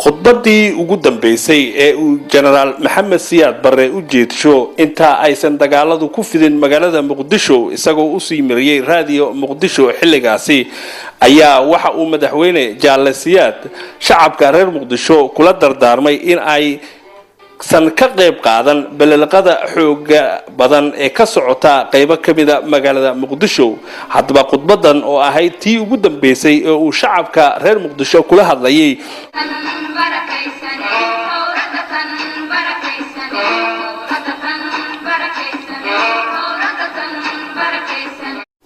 khudbadii ugu dambeysay ee uu Generaal Maxamed Siyaad Barre u jeedsho inta aysan dagaaladu ku fidin magaalada Muqdisho isagoo u sii mariyay raadiyo Muqdisho xilligaasi ayaa waxa uu madaxweyne Jaalle Siyaad shacabka reer Muqdisho kula dardaarmay in ay san ka qayb qaadan balaqada xooga badan ee ka socota qaybo kamida magaalada Muqdisho hadba khudbadan oo ahayd tii ugu dambeysay ee uu shacabka reer Muqdisho kula hadlayay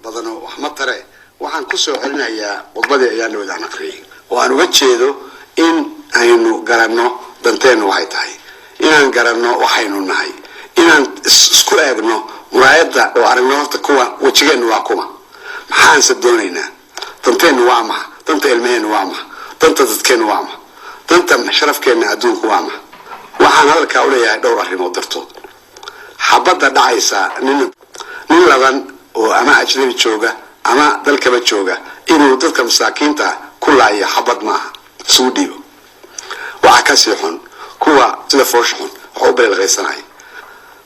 badano wax ma tare waxaan ku soo celinayaa khudbadii ayaan wada aqriyay oo aan uga jeedo in aynu garanno danteenu waxay tahay inaan garanno waxaynu nahay inaan isku eegno muraayada oo aragno horta kuwa wajigeenu waa kuma maxaan sadoonaynaa danteenu waa ma danta ilmeenu waa ma danta dadkeenu waa ma danta sharafkeena adduunku waa ma waxaan halka u leeyahay dhowr arrimood dartood xabada dhacaysa nin laban oo ama ajnabi jooga ama dalkaba jooga inuu dadka masaakiinta ku laayo xabad maaha soo dhiibo waxa ka sii xun kuwa sida fooshxun oo beelqaysanay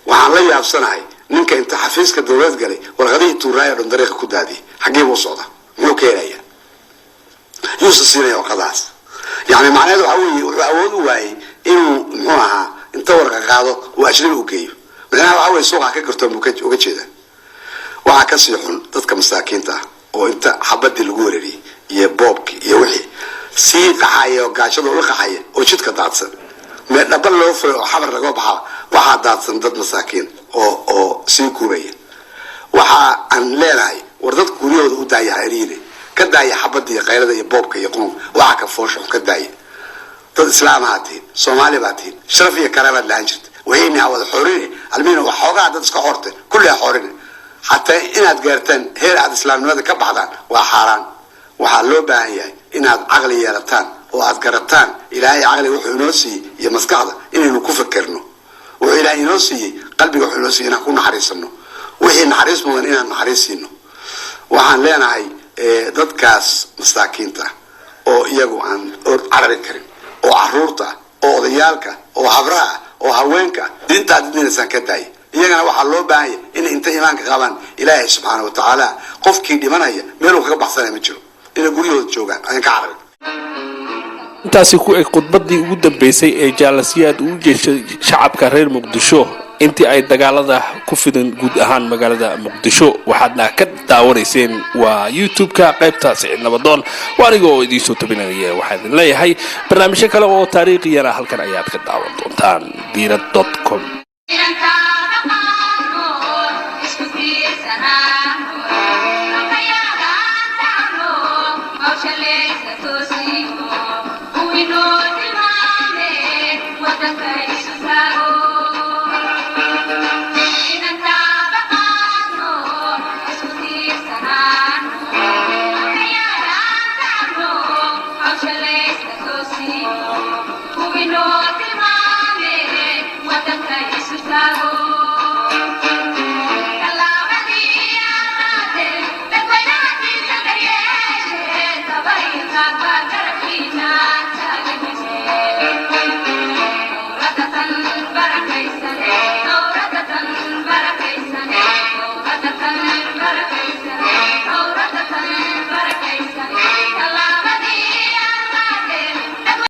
waxaan la yaabsanahay ninka inta xafiiska dawlad galay warqadii tuuraaya dhan dariiq ku daadi xagee uu socda muxuu keenaya yuusasiinaya qadaas yani macnaheedu waxa weeye wuxuu awood u waayay inuu muxuu ahaa inta warqa qaado oo ajnabi u geeyo macnaheedu waxa weeye suuqa ka garto uga jeeda waxa ka sii xun dadka masaakiinta oo inta xabadii lagu weerariyay iyo boobki iyo wixii sii qaxayo gaashada u qaxaya oo jidka daadsan ما نبل له في حمر رجوبها واحد داتن ضد مساكين أو سيكورية واحد أن لاي وردت كوريا وداعي عريني كداعي حبدي غير ذا يبوبك يقوم واحد كفوش كداعي ضد إسلام هاتين صومالي باتين شرفية كرامة لانجت وهيني عوض حوريني المين وحوجا عدد سكحورتين كلها حوريني حتى إن هتجرتن هي عدد إسلام هذا كبعضان وحاران وحلو باهي إن هاد عقلي يلتان وأذكرتان إلهي عقلي وحنوسي يا مسكعة إنه كفكرنه وإلهي نوسي قلبي وحنوسي إن أكون حريصنه وحين حريص من إن حريصينه وعن لنا هاي ضد كاس مساكينته أو يجو عن عرب الكريم أو عرورته أو ضيالك أو عبرها أو هوينك أنت عددين إنسان كداي يجنا وحلو باهي إن أنت إيمانك غبان إلهي سبحانه وتعالى قف كي دي منايا ميلو كبح سنة متشو إن قولي جوجان أنا كعرب intaasi ku eg khudbadii ugu dambeysay ee Jaalle Siyaad uu jeeshay shacabka reer Muqdisho intii ay dagaalada ku fidan guud ahaan magaalada Muqdisho waxaadna ka daawanayseen waa YouTube-ka qaybtaasi nabadoon waanigoo idin soo tabinaya waxaan leeyahay barnaamijyo kale oo taariikhiyan halkan ayaad ka daawan doontaan diirad.com